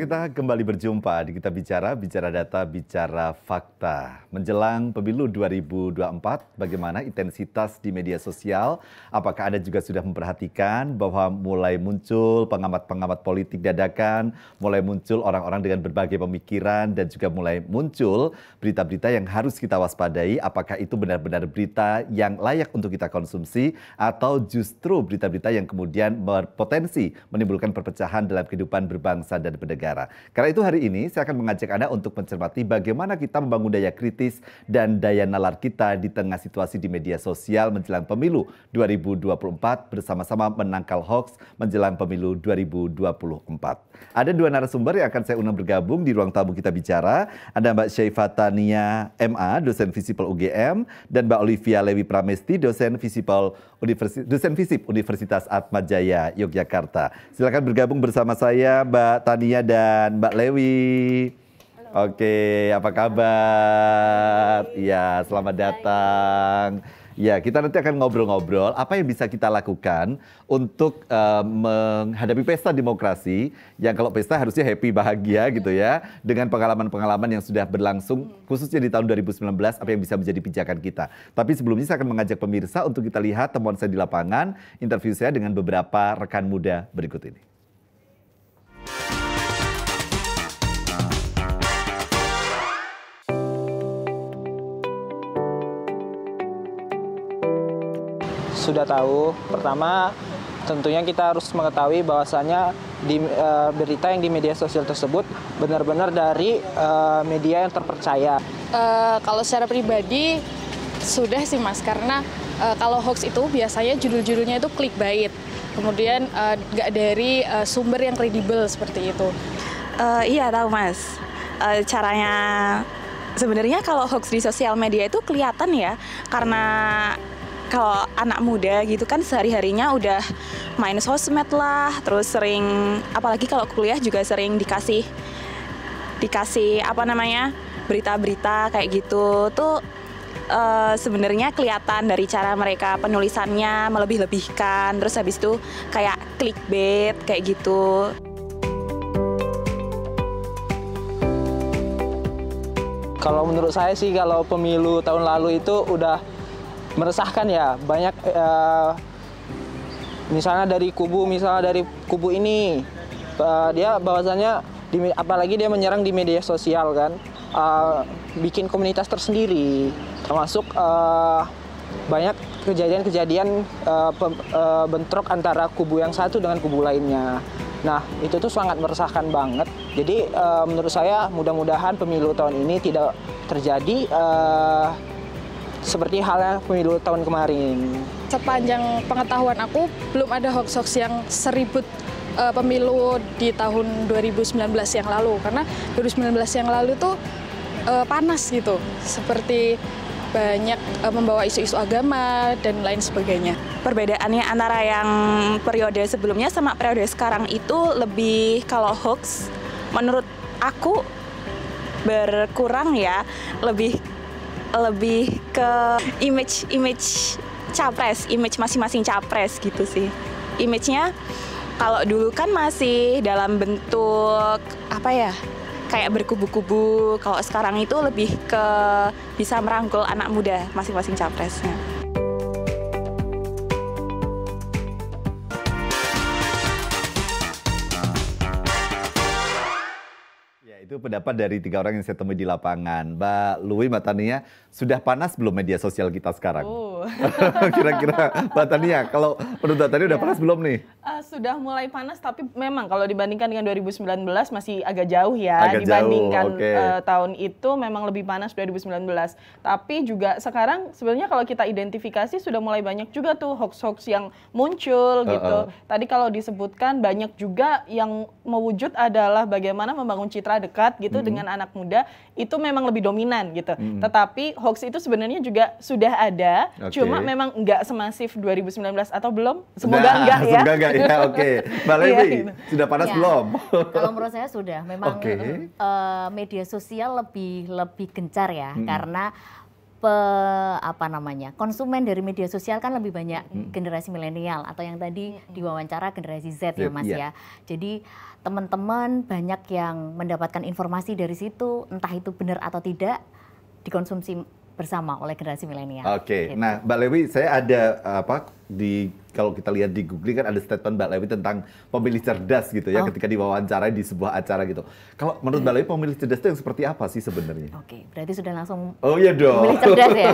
kita kembali berjumpa di Kita Bicara, Bicara Data, Bicara Fakta. Menjelang pemilu 2024, bagaimana intensitas di media sosial? Apakah Anda juga sudah memperhatikan bahwa mulai muncul pengamat-pengamat politik dadakan, mulai muncul orang-orang dengan berbagai pemikiran, dan juga mulai muncul berita-berita yang harus kita waspadai, apakah itu benar-benar berita yang layak untuk kita konsumsi, atau justru berita-berita yang kemudian berpotensi menimbulkan perpecahan dalam kehidupan berbangsa dan bernegara. Karena itu hari ini saya akan mengajak Anda untuk mencermati bagaimana kita membangun daya kritis dan daya nalar kita di tengah situasi di media sosial menjelang pemilu 2024 bersama-sama menangkal hoax menjelang pemilu 2024. Ada dua narasumber yang akan saya undang bergabung di ruang tamu Kita Bicara. Ada Mbak Syaifah Tania MA, dosen Visipol UGM, dan Mbak Olivia Lewi Pramesti, dosen Visip Universitas Atmajaya Yogyakarta. Silakan bergabung bersama saya Mbak Tania dan Mbak Lewi. Halo. Oke, apa kabar? Ya, selamat datang. Ya, kita nanti akan ngobrol-ngobrol apa yang bisa kita lakukan untuk menghadapi pesta demokrasi yang kalau pesta harusnya happy, bahagia gitu ya, dengan pengalaman-pengalaman yang sudah berlangsung khususnya di tahun 2019, apa yang bisa menjadi pijakan kita. Tapi sebelumnya saya akan mengajak pemirsa untuk kita lihat temuan saya di lapangan, interview saya dengan beberapa rekan muda berikut ini. Sudah tahu, pertama tentunya kita harus mengetahui bahwasannya berita yang di media sosial tersebut benar-benar dari media yang terpercaya. Kalau secara pribadi sudah sih Mas, karena kalau hoax itu biasanya judul-judulnya itu clickbait, kemudian nggak dari sumber yang kredibel seperti itu. Iya tahu Mas, caranya sebenarnya kalau hoax di sosial media itu kelihatan ya, karena kalau anak muda gitu kan sehari-harinya udah main sosmed lah, terus sering, apalagi kalau kuliah juga sering dikasih apa namanya, berita-berita kayak gitu tuh sebenarnya kelihatan dari cara mereka penulisannya melebih-lebihkan, terus habis itu kayak clickbait kayak gitu. Kalau menurut saya sih kalau pemilu tahun lalu itu udah meresahkan ya, banyak misalnya dari kubu ini dia bahwasannya apalagi dia menyerang di media sosial kan, bikin komunitas tersendiri, termasuk banyak kejadian-kejadian bentrok antara kubu yang satu dengan kubu lainnya. Nah, itu tuh sangat meresahkan banget. Jadi menurut saya mudah-mudahan pemilu tahun ini tidak terjadi seperti halnya pemilu tahun kemarin. Sepanjang pengetahuan aku, belum ada hoax-hoax yang seribut pemilu di tahun 2019 yang lalu. Karena 2019 yang lalu tuh panas gitu, seperti banyak membawa isu-isu agama dan lain sebagainya. Perbedaannya antara yang periode sebelumnya sama periode sekarang itu lebih, kalau hoax menurut aku berkurang ya, lebih ke image capres, image masing-masing capres gitu sih. Image-nya kalau dulu kan masih dalam bentuk apa ya, kayak berkubu-kubu. Kalau sekarang itu lebih ke bisa merangkul anak muda masing-masing capresnya. Itu pendapat dari tiga orang yang saya temui di lapangan. Mbak Lewi, Mbak Tania, sudah panas belum media sosial kita sekarang? Kira-kira Mbak Tania, kalau menurut Mbak Tania udah panas belum nih? Sudah mulai panas, tapi memang kalau dibandingkan dengan 2019 masih agak jauh ya. Agak dibandingkan jauh, tahun itu memang lebih panas 2019. Tapi juga sekarang sebenarnya kalau kita identifikasi sudah mulai banyak juga tuh hoax-hoax yang muncul gitu. Tadi kalau disebutkan banyak juga yang mewujud adalah bagaimana membangun citra dekat gitu dengan anak muda, itu memang lebih dominan gitu. Tetapi hoax itu sebenarnya juga sudah ada, cuma memang nggak semasif 2019 atau belum? Semoga enggak ya. Semoga enggak ya, oke. Mbak Lewi, sudah panas belum? Kalau menurut saya sudah, memang media sosial lebih gencar ya, karena konsumen dari media sosial kan lebih banyak generasi milenial atau yang tadi diwawancara generasi Z ya Mas ya. Jadi teman-teman banyak yang mendapatkan informasi dari situ, entah itu benar atau tidak, dikonsumsi bersama oleh generasi milenial. Oke, gitu. nah Mbak Lewi, saya ada kalau kita lihat di Google kan ada statement Mbak Lewi tentang pemilih cerdas gitu ya, ketika diwawancarai di sebuah acara gitu. Kalau menurut Mbak Lewi pemilih cerdas itu yang seperti apa sih sebenarnya? Oke, berarti sudah langsung iya dong. pemilih cerdas ya.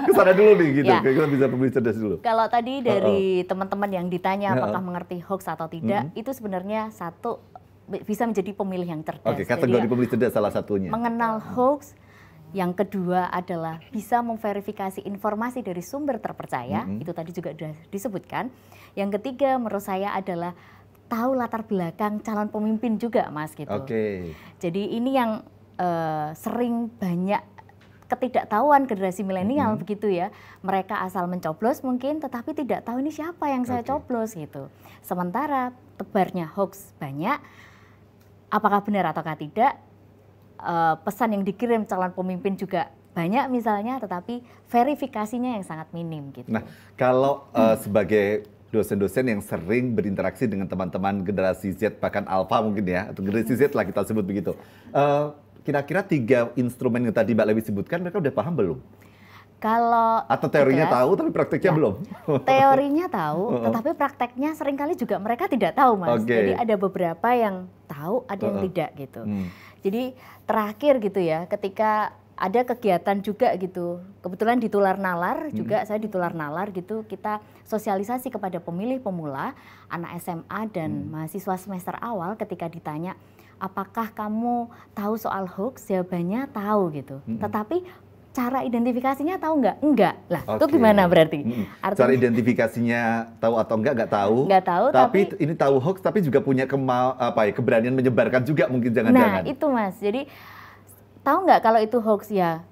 Kesana dulu nih gitu, Ya. kita bisa pemilih cerdas dulu. Kalau tadi dari teman-teman yang ditanya apakah mengerti hoax atau tidak, itu sebenarnya satu bisa menjadi pemilih yang cerdas. Oke, kategori pemilih cerdas salah satunya. Mengenal hoax. Yang kedua adalah bisa memverifikasi informasi dari sumber terpercaya, itu tadi juga sudah disebutkan. Yang ketiga menurut saya adalah tahu latar belakang calon pemimpin juga Mas gitu. Oke. Jadi ini yang sering banyak ketidaktahuan generasi milenial begitu ya. Mereka asal mencoblos mungkin tetapi tidak tahu ini siapa yang saya coblos gitu. Sementara tebarnya hoax banyak, apakah benar ataukah tidak, pesan yang dikirim calon pemimpin juga banyak misalnya, tetapi verifikasinya yang sangat minim gitu. Nah, kalau sebagai dosen-dosen yang sering berinteraksi dengan teman-teman generasi Z, bahkan Alpha mungkin ya, atau generasi Z lah kita sebut begitu. Kira-kira 3 instrumen yang tadi Mbak Lewi sebutkan, mereka udah paham belum? Kalau atau teorinya tahu tapi prakteknya belum? Teorinya tahu, tetapi prakteknya seringkali juga mereka tidak tahu Mas. Jadi ada beberapa yang tahu, ada yang tidak gitu. Jadi terakhir gitu ya, ketika ada kegiatan juga gitu, kebetulan di Tular Nalar juga, saya di Tular Nalar gitu, kita sosialisasi kepada pemilih pemula, anak SMA dan mahasiswa semester awal ketika ditanya, apakah kamu tahu soal hoax? Jawabannya tahu gitu. Tetapi cara identifikasinya tahu nggak? Enggak. Lah, itu gimana berarti? Artinya, cara identifikasinya tahu atau enggak tahu. Nggak tahu, tapi ini tahu hoax, tapi juga punya keberanian menyebarkan juga mungkin jangan-jangan. Nah, itu Mas. Jadi tahu nggak kalau itu hoax ya?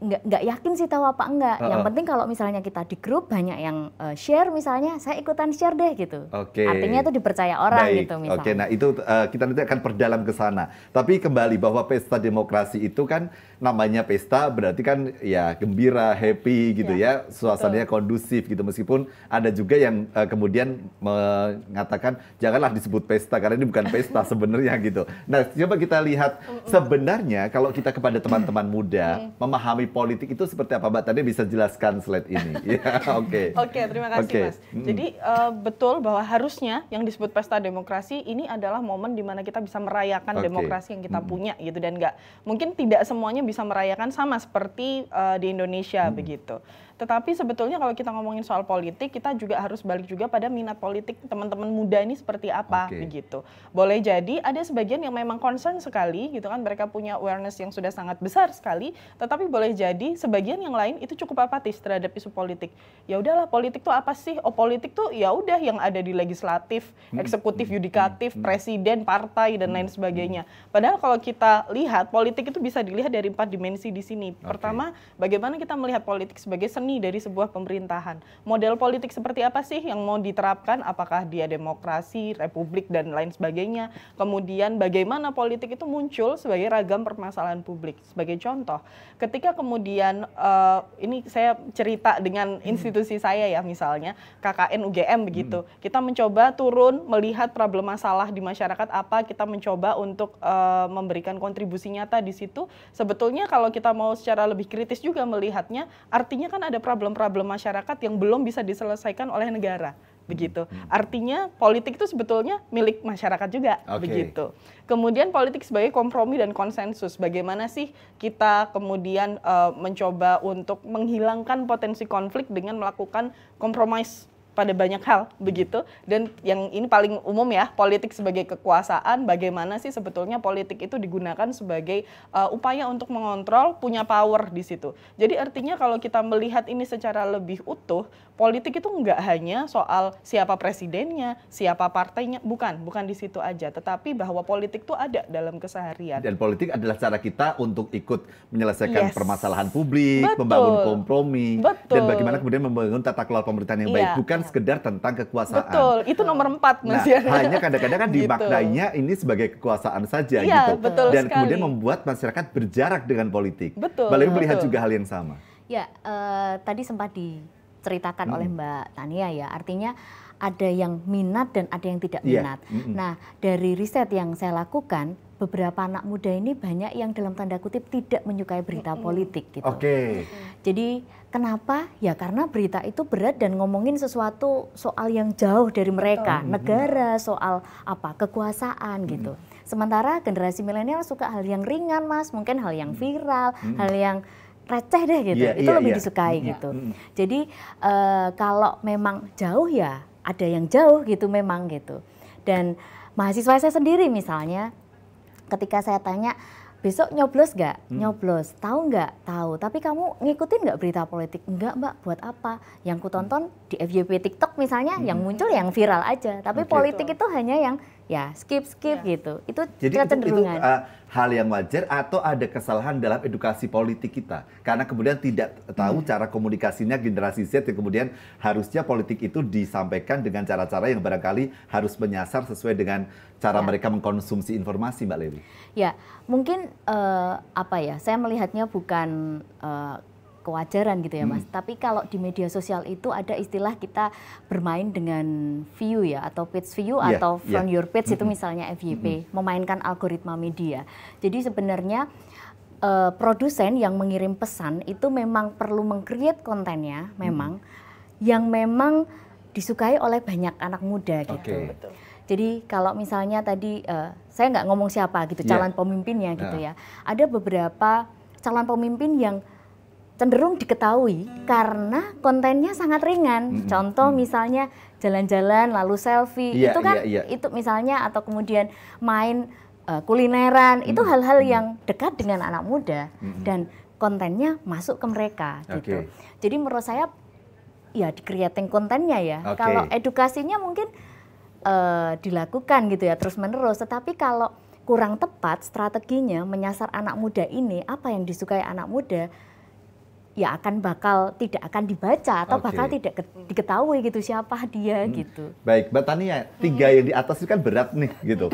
Nggak yakin sih tahu apa enggak. Yang penting kalau misalnya kita di grup banyak yang share misalnya, saya ikutan share deh gitu. Artinya itu dipercaya orang gitu misalnya. Nah itu kita nanti akan perdalam ke sana. Tapi kembali bahwa pesta demokrasi itu kan namanya pesta berarti kan ya gembira, happy gitu ya. Suasananya kondusif gitu. Meskipun ada juga yang kemudian mengatakan janganlah disebut pesta karena ini bukan pesta sebenarnya gitu. Nah coba kita lihat sebenarnya kalau kita kepada teman-teman muda memahami politik itu seperti apa Mbak? Tadi bisa jelaskan slide ini. Oke, terima kasih Mas. Jadi betul bahwa harusnya yang disebut pesta demokrasi ini adalah momen di mana kita bisa merayakan demokrasi yang kita punya gitu, dan mungkin tidak semuanya bisa merayakan sama seperti di Indonesia begitu. Tetapi sebetulnya kalau kita ngomongin soal politik, kita juga harus balik juga pada minat politik teman-teman muda ini seperti apa begitu. Boleh jadi ada sebagian yang memang concern sekali gitu kan, mereka punya awareness yang sudah sangat besar sekali, tetapi boleh jadi sebagian yang lain itu cukup apatis terhadap isu politik. Ya udahlah, politik tuh apa sih? Oh, politik tuh ya udah yang ada di legislatif, eksekutif, yudikatif, presiden, partai dan lain sebagainya. Padahal kalau kita lihat politik itu bisa dilihat dari 4 dimensi di sini. Pertama, bagaimana kita melihat politik sebagai seni dari sebuah pemerintahan. Model politik seperti apa sih yang mau diterapkan? Apakah dia demokrasi, republik, dan lain sebagainya? Kemudian bagaimana politik itu muncul sebagai ragam permasalahan publik. Sebagai contoh, ketika kemudian ini saya cerita dengan institusi saya ya, misalnya KKN UGM begitu. Kita mencoba turun melihat problem masalah di masyarakat apa, kita mencoba untuk memberikan kontribusi nyata di situ. Sebetulnya kalau kita mau secara lebih kritis juga melihatnya, artinya kan ada problem-problem masyarakat yang belum bisa diselesaikan oleh negara, begitu. Artinya politik itu sebetulnya milik masyarakat juga, begitu. Kemudian politik sebagai kompromi dan konsensus. Bagaimana sih kita kemudian mencoba untuk menghilangkan potensi konflik dengan melakukan kompromis pada banyak hal begitu. Dan yang ini paling umum ya, politik sebagai kekuasaan, bagaimana sih sebetulnya politik itu digunakan sebagai upaya untuk mengontrol, punya power di situ. Jadi artinya kalau kita melihat ini secara lebih utuh, politik itu nggak hanya soal siapa presidennya, siapa partainya, bukan di situ aja, tetapi bahwa politik itu ada dalam keseharian. Dan politik adalah cara kita untuk ikut menyelesaikan permasalahan publik, membangun kompromi, dan bagaimana kemudian membangun tata kelola pemerintahan yang baik, bukan sekedar tentang kekuasaan. Betul, itu nomor 4 Mas. Nah, hanya kadang-kadang kan dimaknainya ini sebagai kekuasaan saja gitu. Betul dan sekali. Kemudian membuat masyarakat berjarak dengan politik. Betul. Mbak Lewi melihat juga hal yang sama. Ya, tadi sempat diceritakan oleh Mbak Tania ya, artinya ada yang minat dan ada yang tidak minat. Nah, dari riset yang saya lakukan, beberapa anak muda ini banyak yang dalam tanda kutip tidak menyukai berita politik gitu. Jadi kenapa? Ya karena berita itu berat dan ngomongin sesuatu soal yang jauh dari mereka, negara, soal apa, kekuasaan gitu. Sementara generasi milenial suka hal yang ringan, Mas, mungkin hal yang viral, hal yang receh deh gitu. Itu lebih disukai gitu. Jadi kalau memang jauh ya ada yang jauh gitu memang gitu. Dan mahasiswa saya sendiri misalnya ketika saya tanya, besok nyoblos nggak? Nyoblos. Tahu nggak? Tahu. Tapi kamu ngikutin nggak berita politik? Enggak, Mbak. Buat apa? Yang kutonton di FYP TikTok misalnya, yang muncul yang viral aja. Tapi politik itu hanya yang ya skip gitu. Itu kecenderungan. Jadi hal yang wajar atau ada kesalahan dalam edukasi politik kita? Karena kemudian tidak tahu cara komunikasinya generasi Z yang kemudian harusnya politik itu disampaikan dengan cara-cara yang barangkali harus menyasar sesuai dengan cara mereka mengkonsumsi informasi, Mbak Lewi. Ya, mungkin saya melihatnya bukan kewajaran gitu ya Mas. Tapi kalau di media sosial itu ada istilah kita bermain dengan view ya, atau page view atau from your page itu misalnya FYP, memainkan algoritma media. Jadi sebenarnya produsen yang mengirim pesan itu memang perlu meng-create kontennya memang yang memang disukai oleh banyak anak muda gitu. Jadi kalau misalnya tadi saya nggak ngomong siapa gitu calon pemimpinnya gitu ya. Ada beberapa calon pemimpin yang cenderung diketahui karena kontennya sangat ringan. Contoh misalnya jalan-jalan lalu selfie, itu kan itu misalnya, atau kemudian main kulineran, itu hal-hal yang dekat dengan anak muda dan kontennya masuk ke mereka gitu. Jadi menurut saya ya di creating kontennya ya. Kalau edukasinya mungkin dilakukan gitu ya terus-menerus, tetapi kalau kurang tepat strateginya menyasar anak muda ini, apa yang disukai anak muda ya tidak akan dibaca atau bakal tidak diketahui gitu siapa dia gitu. Baik, Mbak Tania, 3 yang di atas itu kan berat nih gitu.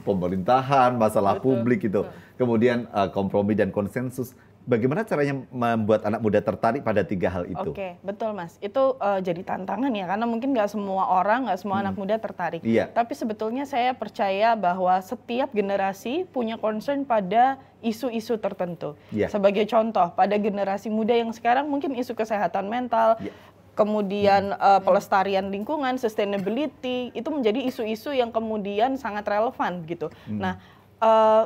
Pemerintahan, masalah publik gitu. Kemudian kompromi dan konsensus. Bagaimana caranya membuat anak muda tertarik pada 3 hal itu? Betul Mas. Itu jadi tantangan ya, karena mungkin nggak semua orang, nggak semua anak muda tertarik. Tapi sebetulnya saya percaya bahwa setiap generasi punya concern pada isu-isu tertentu. Sebagai contoh, pada generasi muda yang sekarang mungkin isu kesehatan mental, kemudian pelestarian lingkungan, sustainability, itu menjadi isu-isu yang kemudian sangat relevan gitu. Nah,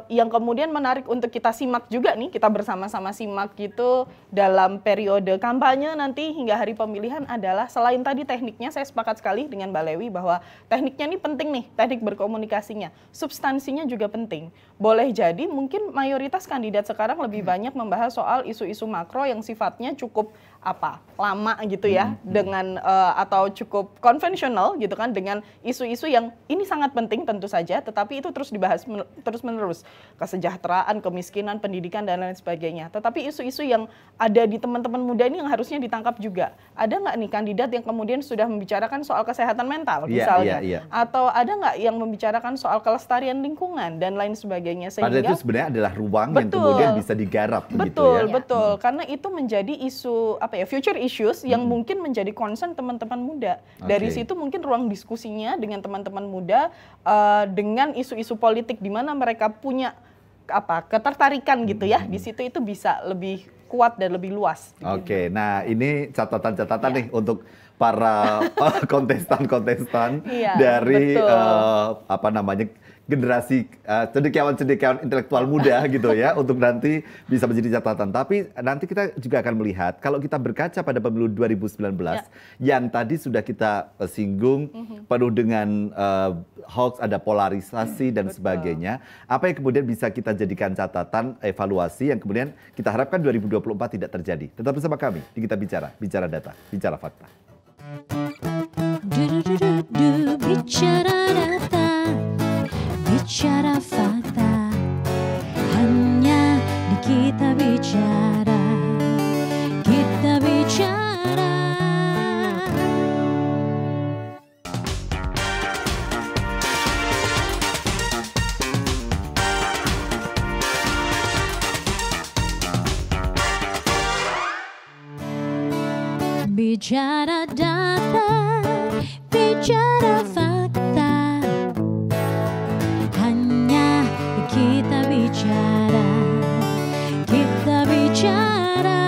yang kemudian menarik untuk kita simak juga nih, kita bersama-sama simak gitu dalam periode kampanye nanti hingga hari pemilihan adalah selain tadi tekniknya, saya sepakat sekali dengan Mbak Lewi bahwa tekniknya ini penting nih, teknik berkomunikasinya, substansinya juga penting. Boleh jadi mungkin mayoritas kandidat sekarang lebih banyak membahas soal isu-isu makro yang sifatnya cukup lama gitu ya, dengan atau cukup konvensional gitu kan, dengan isu-isu yang ini sangat penting tentu saja, tetapi itu terus dibahas terus-menerus, kesejahteraan, kemiskinan, pendidikan dan lain sebagainya. Tetapi isu-isu yang ada di teman-teman muda ini yang harusnya ditangkap juga. Ada nggak nih kandidat yang kemudian sudah membicarakan soal kesehatan mental misalnya, atau ada nggak yang membicarakan soal kelestarian lingkungan dan lain sebagainya, sehingga padahal itu sebenarnya adalah ruang yang kemudian bisa digarap. Betul, karena itu menjadi isu future issues yang mungkin menjadi concern teman-teman muda. Dari situ mungkin ruang diskusinya dengan teman-teman muda dengan isu-isu politik di mana mereka punya ketertarikan gitu ya. Di situ itu bisa lebih kuat dan lebih luas. Nah ini catatan-catatan nih untuk para kontestan-kontestan dari generasi cendekiawan-cendekiawan intelektual muda gitu ya, untuk nanti bisa menjadi catatan. Tapi nanti kita juga akan melihat kalau kita berkaca pada pemilu 2019 yang tadi sudah kita singgung, penuh dengan hoax, ada polarisasi dan sebagainya. Apa yang kemudian bisa kita jadikan catatan evaluasi yang kemudian kita harapkan 2024 tidak terjadi. Tetap bersama kami di Kita Bicara, Bicara Data, Bicara Fakta. Bicara data, bicara fakta, hanya di Kita Bicara, Kita Bicara. bicara data, bicara fakta. Hanya kita bicara, kita bicara.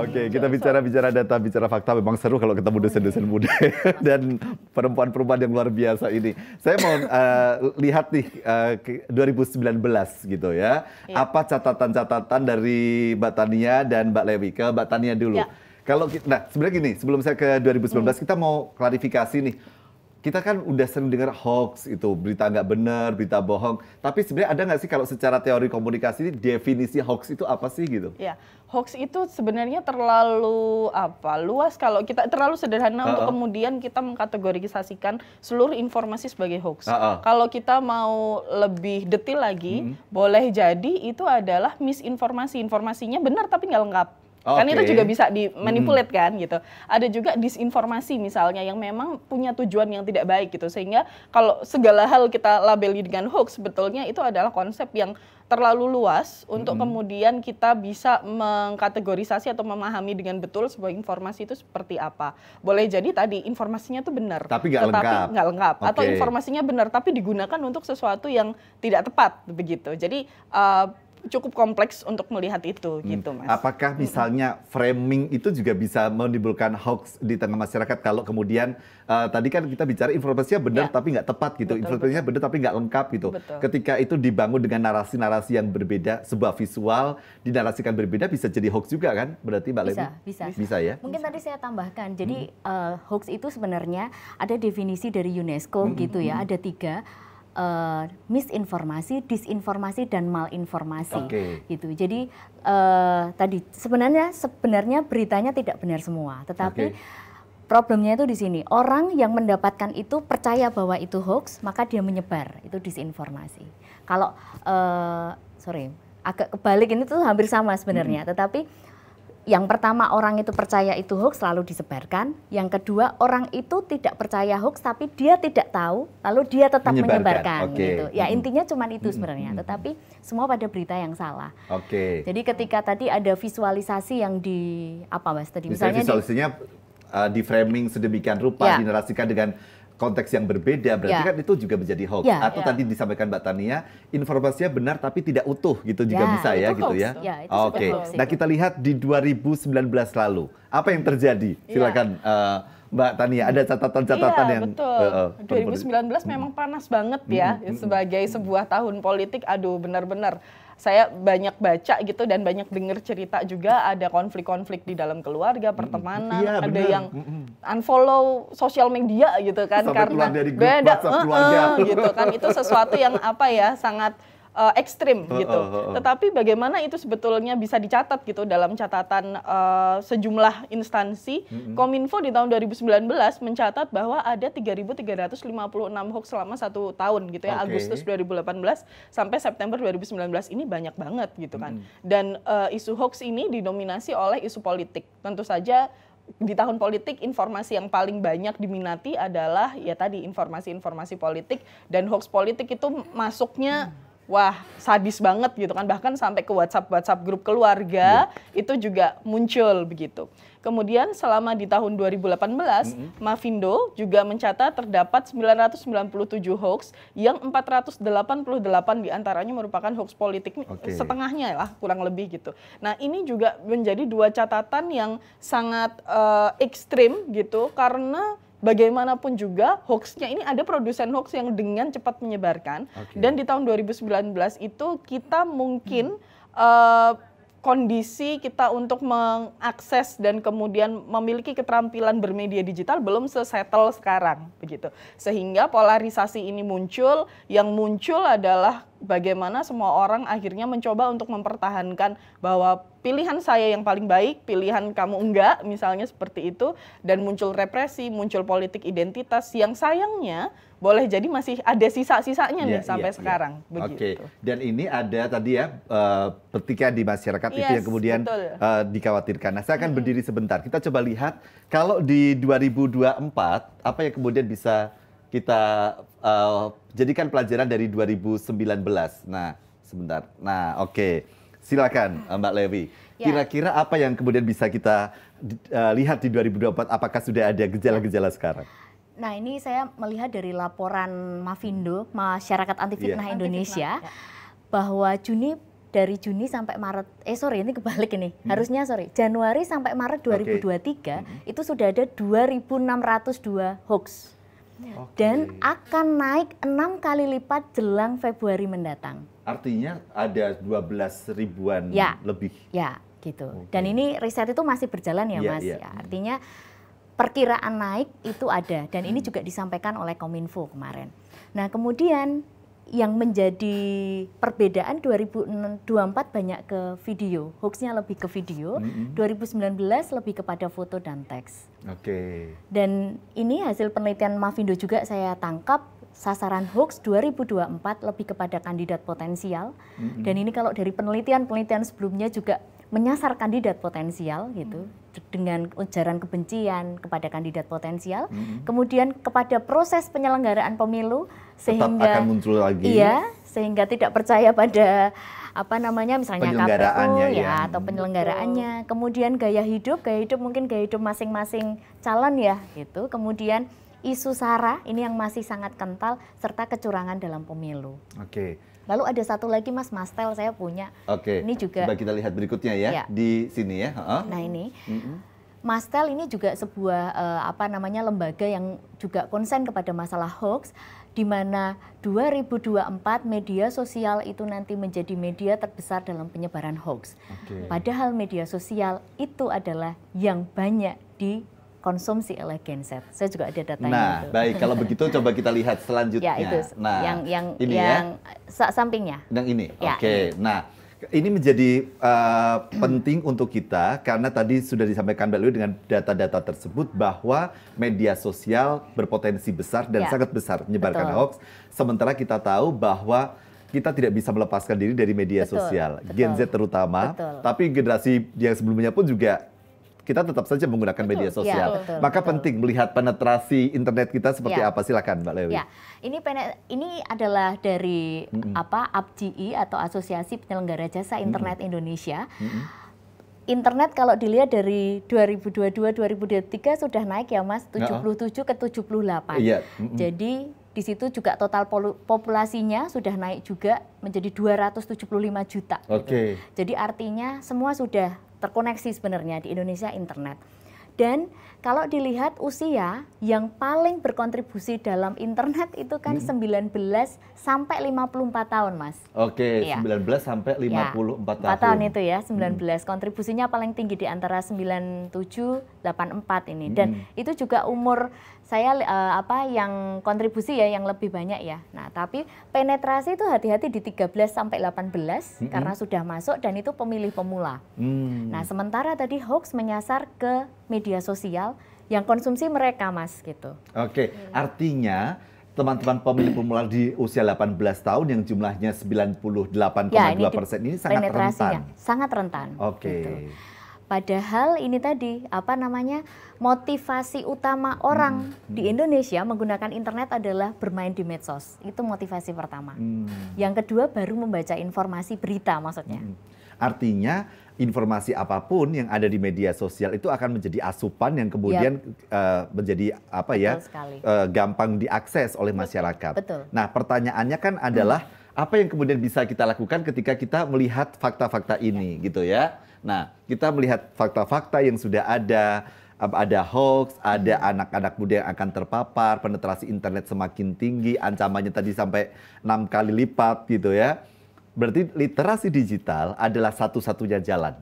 Oke, kita bicara data, bicara fakta. Memang seru kalau ketemu dosen-dosen muda dan perempuan-perempuan yang luar biasa ini. Saya mau lihat nih 2019 gitu ya. Apa catatan-catatan dari Mbak Tania dan Mbak Lewi? Ke Mbak Tania dulu. Nah sebenarnya gini, sebelum saya ke 2019 kita mau klarifikasi nih. Kita kan udah sering dengar hoax itu, berita nggak benar, berita bohong. Tapi sebenarnya ada nggak sih kalau secara teori komunikasi definisi hoax itu apa sih gitu? Ya, hoax itu sebenarnya terlalu luas kalau kita terlalu sederhana untuk kemudian kita mengkategorisasikan seluruh informasi sebagai hoax. Kalau kita mau lebih detail lagi, boleh jadi itu adalah misinformasi. Informasinya benar tapi nggak lengkap. Kan itu juga bisa dimanipulate kan gitu. Ada juga disinformasi misalnya yang memang punya tujuan yang tidak baik gitu. Sehingga kalau segala hal kita labeli dengan hoax, sebetulnya itu adalah konsep yang terlalu luas untuk kemudian kita bisa mengkategorisasi atau memahami dengan betul sebuah informasi itu seperti apa. Boleh jadi tadi informasinya tuh benar, tapi nggak lengkap. Atau informasinya benar tapi digunakan untuk sesuatu yang tidak tepat begitu. Jadi cukup kompleks untuk melihat itu gitu Mas. Apakah misalnya framing itu juga bisa menimbulkan hoax di tengah masyarakat kalau kemudian tadi kan kita bicara informasinya benar tapi nggak tepat gitu, informasinya benar tapi nggak lengkap gitu. Ketika itu dibangun dengan narasi-narasi yang berbeda, sebuah visual dinarasikan berbeda bisa jadi hoax juga kan? Berarti Mbak Levi? Bisa ya? Mungkin tadi saya tambahkan, jadi hoax itu sebenarnya ada definisi dari UNESCO gitu ya, ada 3. Misinformasi, disinformasi, dan malinformasi, gitu. Jadi tadi sebenarnya beritanya tidak benar semua, tetapi problemnya itu di sini orang yang mendapatkan itu percaya bahwa itu hoax, maka dia menyebar itu disinformasi. Kalau agak kebalik ini tuh hampir sama sebenarnya, tetapi yang pertama orang itu percaya itu hoax lalu disebarkan. Yang kedua orang itu tidak percaya hoax tapi dia tidak tahu lalu dia tetap menyebarkan gitu. Ya intinya cuma itu sebenarnya. Tetapi semua pada berita yang salah. Jadi ketika tadi ada visualisasi yang misalnya visualisasinya di framing sedemikian rupa, dinarasikan dengan konteks yang berbeda, berarti kan itu juga menjadi hoax. Atau tadi disampaikan Mbak Tania, informasinya benar tapi tidak utuh gitu juga bisa ya gitu ya. Nah kita lihat di 2019 lalu, apa yang terjadi? Silakan Mbak Tania, ada catatan-catatan yang... Betul, 2019 memang panas banget ya, sebagai sebuah tahun politik, aduh benar-benar. Saya banyak baca gitu dan banyak dengar cerita juga ada konflik-konflik di dalam keluarga, pertemanan, ada yang unfollow sosial media gitu kan. Sampai karena dari grup WhatsApp keluarga. Gitu kan, itu sesuatu yang sangat ekstrim gitu. Tetapi bagaimana itu sebetulnya bisa dicatat gitu dalam catatan sejumlah instansi. Kominfo di tahun 2019 mencatat bahwa ada 3.356 hoax selama 1 tahun gitu ya, Agustus 2018 sampai September 2019 ini banyak banget gitu kan. Dan isu hoax ini didominasi oleh isu politik. Tentu saja di tahun politik informasi yang paling banyak diminati adalah ya tadi informasi-informasi politik, dan hoax politik itu masuknya sadis banget gitu kan, bahkan sampai ke WhatsApp grup keluarga itu juga muncul begitu. Kemudian selama di tahun 2018, Mavindo juga mencatat terdapat 997 hoax yang 488 diantaranya merupakan hoax politik, setengahnya lah kurang lebih gitu. Nah ini juga menjadi 2 catatan yang sangat ekstrim gitu, karena bagaimanapun juga hoaxnya ini ada produsen hoax yang dengan cepat menyebarkan. Dan di tahun 2019 itu kita mungkin kondisi kita untuk mengakses dan kemudian memiliki keterampilan bermedia digital belum sesettle sekarang begitu. Sehingga polarisasi ini muncul, yang muncul adalah bagaimana semua orang akhirnya mencoba untuk mempertahankan bahwa pilihan saya yang paling baik, pilihan kamu enggak, misalnya seperti itu, dan muncul represi, muncul politik identitas yang sayangnya boleh jadi masih ada sisa-sisanya nih sampai sekarang. Begitu. Dan ini ada tadi ya petikan di masyarakat itu yang kemudian dikhawatirkan. Nah saya akan berdiri sebentar, kita coba lihat kalau di 2024 apa yang kemudian bisa kita jadikan pelajaran dari 2019. Nah, sebentar. Nah, silakan Mbak Levi. Ya. Kira-kira apa yang kemudian bisa kita lihat di 2024? Apakah sudah ada gejala-gejala sekarang? Nah, ini saya melihat dari laporan Mafindo, Masyarakat Anti Fitnah Indonesia, bahwa dari Juni sampai Maret, ini kebalik ini, harusnya Januari sampai Maret 2023 itu sudah ada 2.602 hoax. Dan akan naik 6 kali lipat jelang Februari mendatang. Artinya ada 12 ribuan lebih. Ya, gitu. Dan ini riset itu masih berjalan ya, Mas. Ya, artinya perkiraan naik itu ada, dan ini juga disampaikan oleh Kominfo kemarin. Nah, kemudian yang menjadi perbedaan 2024 banyak ke video, hoaxnya lebih ke video, 2019 lebih kepada foto dan teks. Dan ini hasil penelitian Mafindo juga saya tangkap, sasaran hoax 2024 lebih kepada kandidat potensial, dan ini kalau dari penelitian sebelumnya juga menyasar kandidat potensial gitu, dengan ujaran kebencian kepada kandidat potensial, kemudian kepada proses penyelenggaraan pemilu, sehingga tetap akan muncul lagi. Iya, sehingga tidak percaya pada misalnya KPU atau penyelenggaraannya. Kemudian gaya hidup mungkin gaya hidup masing-masing calon ya gitu. Kemudian isu SARA ini yang masih sangat kental, serta kecurangan dalam pemilu. Lalu ada satu lagi Mas Mastel, saya punya. Ini juga. Coba kita lihat berikutnya ya, di sini ya. Nah ini, Mastel ini juga sebuah lembaga yang juga konsen kepada masalah hoax, di mana 2024 media sosial itu nanti menjadi media terbesar dalam penyebaran hoax. Padahal media sosial itu adalah yang banyak konsumsi oleh Gen Z. Saya juga ada datanya. Nah, baik. Kalau begitu coba kita lihat selanjutnya. Ya, itu. Nah, yang sampingnya. Yang ini. Nah, ini menjadi penting untuk kita karena tadi sudah disampaikan Mbak Lui dengan data-data tersebut bahwa media sosial berpotensi besar dan sangat besar menyebarkan hoax. Sementara kita tahu bahwa kita tidak bisa melepaskan diri dari media sosial. Gen Z terutama, tapi generasi yang sebelumnya pun juga kita tetap saja menggunakan media sosial. Maka penting melihat penetrasi internet kita seperti apa. Silakan Mbak Lewi. Ya, ini adalah dari APJI atau Asosiasi Penyelenggara Jasa Internet Indonesia. Internet kalau dilihat dari 2022-2023 sudah naik ya Mas, 77 ke 78. Jadi di situ juga total populasinya sudah naik juga menjadi 275 juta. Gitu. Jadi artinya semua sudah terkoneksi sebenarnya di Indonesia internet. Dan kalau dilihat usia yang paling berkontribusi dalam internet itu kan 19 sampai 54 tahun, Mas. 19 sampai 54 tahun itu ya, 19. Kontribusinya paling tinggi di antara 97, 84 ini. Dan itu juga umur saya yang kontribusi ya yang lebih banyak ya. Nah, tapi penetrasi itu hati-hati di 13 sampai 18 karena sudah masuk dan itu pemilih pemula. Nah, sementara tadi hoax menyasar ke media sosial yang konsumsi mereka, Mas, gitu. Artinya teman-teman pemilih pemula di usia 18 tahun yang jumlahnya 98,2% ini sangat rentan. Sangat rentan. Gitu. Padahal ini tadi motivasi utama orang di Indonesia menggunakan internet adalah bermain di medsos. Itu motivasi pertama. Yang kedua baru membaca informasi berita maksudnya. Artinya informasi apapun yang ada di media sosial itu akan menjadi asupan yang kemudian menjadi gampang diakses oleh masyarakat. Nah, pertanyaannya kan adalah apa yang kemudian bisa kita lakukan ketika kita melihat fakta-fakta ini gitu ya. Nah, kita melihat fakta-fakta yang sudah ada hoax, ada anak-anak muda yang akan terpapar, penetrasi internet semakin tinggi, ancamannya tadi sampai 6 kali lipat gitu ya. Berarti literasi digital adalah satu-satunya jalan.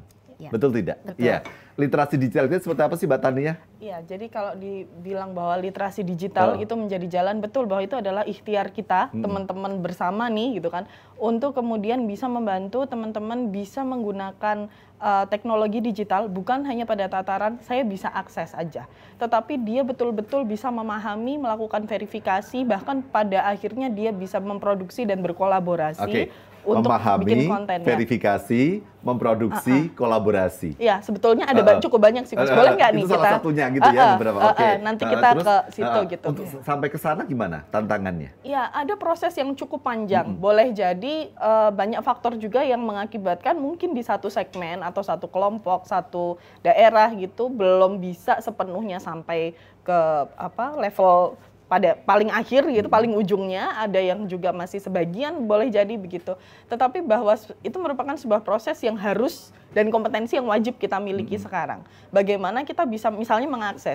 Betul tidak? Iya. Literasi digital itu seperti apa sih Mbak Tania? Iya, jadi kalau dibilang bahwa literasi digital itu menjadi jalan, betul bahwa itu adalah ikhtiar kita, teman-teman bersama nih gitu kan, untuk kemudian bisa membantu teman-teman bisa menggunakan teknologi digital bukan hanya pada tataran saya bisa akses aja, tetapi dia betul-betul bisa memahami, melakukan verifikasi, bahkan pada akhirnya dia bisa memproduksi dan berkolaborasi. Untuk memahami, bikin konten, verifikasi, memproduksi, kolaborasi. Ya, sebetulnya ada cukup banyak sih Mas. Boleh nggak nih itu kita? salah satunya gitu ya beberapa. Oke. Nanti kita Terus, ke situ gitu. Untuk sampai ke sana gimana tantangannya? Ya, ada proses yang cukup panjang. Boleh jadi banyak faktor juga yang mengakibatkan mungkin di satu segmen atau satu kelompok, satu daerah gitu belum bisa sepenuhnya sampai ke level pada paling akhir gitu, paling ujungnya. Ada yang juga masih sebagian, boleh jadi begitu. Tetapi bahwa itu merupakan sebuah proses yang harus dan kompetensi yang wajib kita miliki sekarang. Bagaimana kita bisa misalnya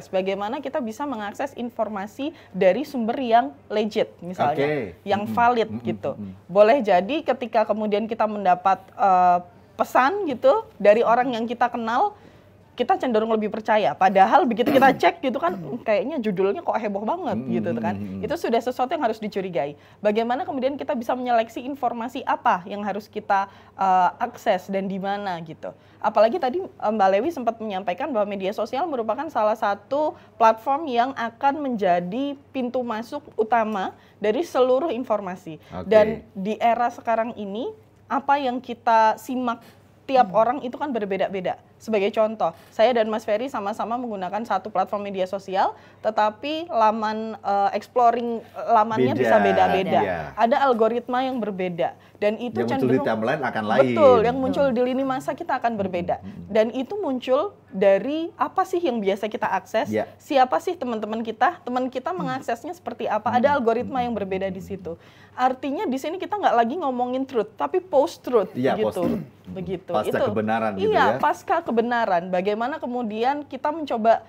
bagaimana kita bisa mengakses informasi dari sumber yang legit misalnya, yang valid gitu. Boleh jadi ketika kemudian kita mendapat pesan gitu dari orang yang kita kenal, kita cenderung lebih percaya. Padahal begitu kita cek gitu kan, kayaknya judulnya kok heboh banget gitu kan. Itu sudah sesuatu yang harus dicurigai. Bagaimana kemudian kita bisa menyeleksi informasi apa yang harus kita akses dan di mana gitu. Apalagi tadi Mbak Lewi sempat menyampaikan bahwa media sosial merupakan salah satu platform yang akan menjadi pintu masuk utama dari seluruh informasi. Dan di era sekarang ini, apa yang kita simak tiap orang itu kan berbeda-beda. Sebagai contoh, saya dan Mas Ferry sama-sama menggunakan satu platform media sosial, tetapi laman exploring lamannya bisa beda-beda. Ada algoritma yang berbeda, dan itu yang muncul di timeline akan lain. Betul, yang muncul di lini masa kita akan berbeda. Dan itu muncul dari apa sih yang biasa kita akses, siapa sih teman-teman kita, teman kita mengaksesnya seperti apa. Ada algoritma yang berbeda di situ. Artinya di sini kita nggak lagi ngomongin truth, tapi post-truth gitu. Begitu. Pasca kebenaran gitu ya. Iya, pasca kebenaran. Bagaimana kemudian kita mencoba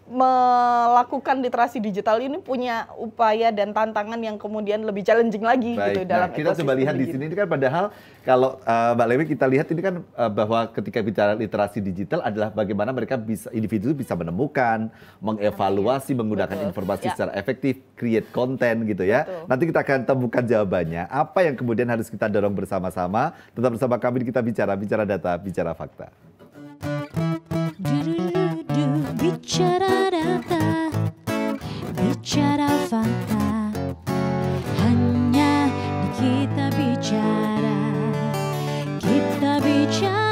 melakukan literasi digital ini punya upaya dan tantangan yang kemudian lebih challenging lagi gitu dalam kita coba lihat di sini, ini kan padahal kalau Mbak Lewi kita lihat ini kan bahwa ketika bicara literasi digital adalah bagaimana mereka bisa, individu bisa menemukan, mengevaluasi, menggunakan informasi secara efektif, create konten gitu ya. Nanti kita akan temukan jawabannya. Apa yang kemudian harus kita dorong bersama-sama. Tetap bersama kami di Kita Bicara, bicara data, bicara fakta. Bicara data, bicara fakta, hanya di Kita Bicara, Kita Bicara.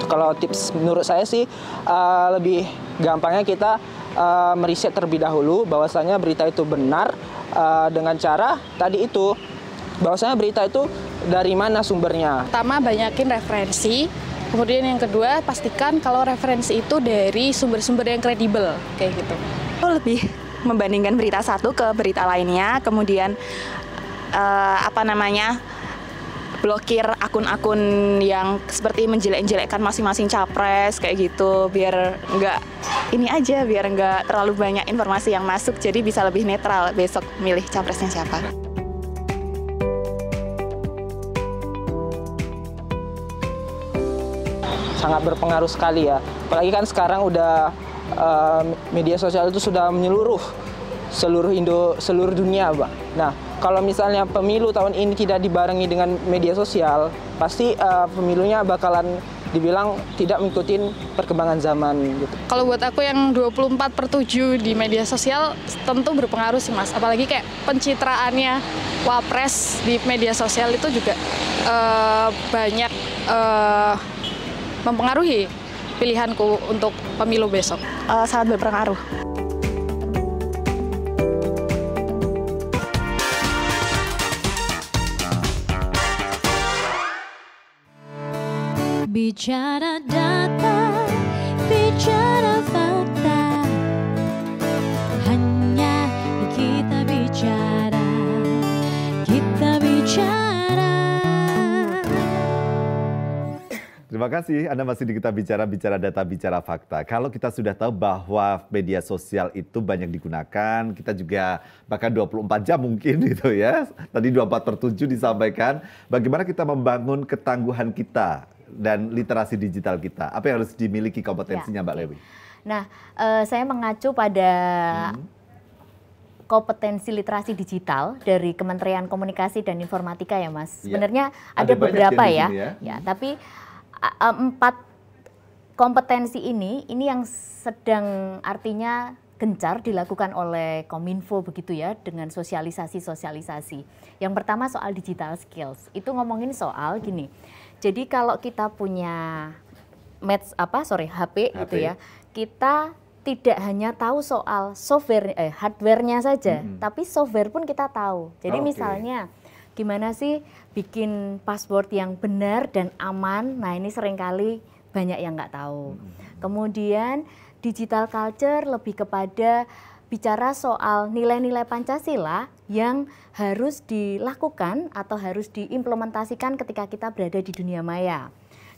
Kalau tips menurut saya sih lebih gampangnya kita meriset terlebih dahulu bahwasanya berita itu benar dengan cara tadi itu, bahwasanya berita itu dari mana sumbernya. Pertama, banyakin referensi. Kemudian yang kedua, pastikan kalau referensi itu dari sumber-sumber yang kredibel kayak gitu. Lebih membandingkan berita satu ke berita lainnya, kemudian blokir akun-akun yang seperti menjelek-jelekkan masing-masing capres kayak gitu, biar nggak terlalu banyak informasi yang masuk, jadi bisa lebih netral besok milih capresnya siapa. Sangat berpengaruh sekali ya, apalagi kan sekarang udah media sosial itu sudah menyeluruh seluruh dunia, Bang. Nah, kalau misalnya pemilu tahun ini tidak dibarengi dengan media sosial, pasti pemilunya bakalan dibilang tidak mengikuti perkembangan zaman gitu. Kalau buat aku yang 24/7 di media sosial tentu berpengaruh sih, Mas. Apalagi kayak pencitraannya Wapres di media sosial itu juga banyak mempengaruhi pilihanku untuk pemilu besok. Sangat berpengaruh. Bicara data, bicara fakta, hanya di Kita Bicara, Kita Bicara. Terima kasih Anda masih di Kita Bicara, bicara data, bicara fakta. Kalau kita sudah tahu bahwa media sosial itu banyak digunakan, kita juga bahkan 24 jam mungkin gitu ya. Tadi 24/7 disampaikan, bagaimana kita membangun ketangguhan kita dan literasi digital kita. Apa yang harus dimiliki kompetensinya, Mbak Lewi? Nah, saya mengacu pada kompetensi literasi digital dari Kementerian Komunikasi dan Informatika ya Mas. Ya. Sebenarnya Ada ada banyak beberapa yang di ya. sini Ya, tapi 4 kompetensi ini yang sedang artinya gencar dilakukan oleh Kominfo begitu ya, dengan sosialisasi. Yang pertama soal digital skills. Itu ngomongin soal gini. Jadi kalau kita punya HP gitu ya, kita tidak hanya tahu soal hardware-nya saja, tapi software pun kita tahu. Jadi misalnya gimana sih bikin password yang benar dan aman? Nah, ini seringkali banyak yang nggak tahu. Kemudian digital culture lebih kepada bicara soal nilai-nilai Pancasila yang harus dilakukan atau harus diimplementasikan ketika kita berada di dunia maya.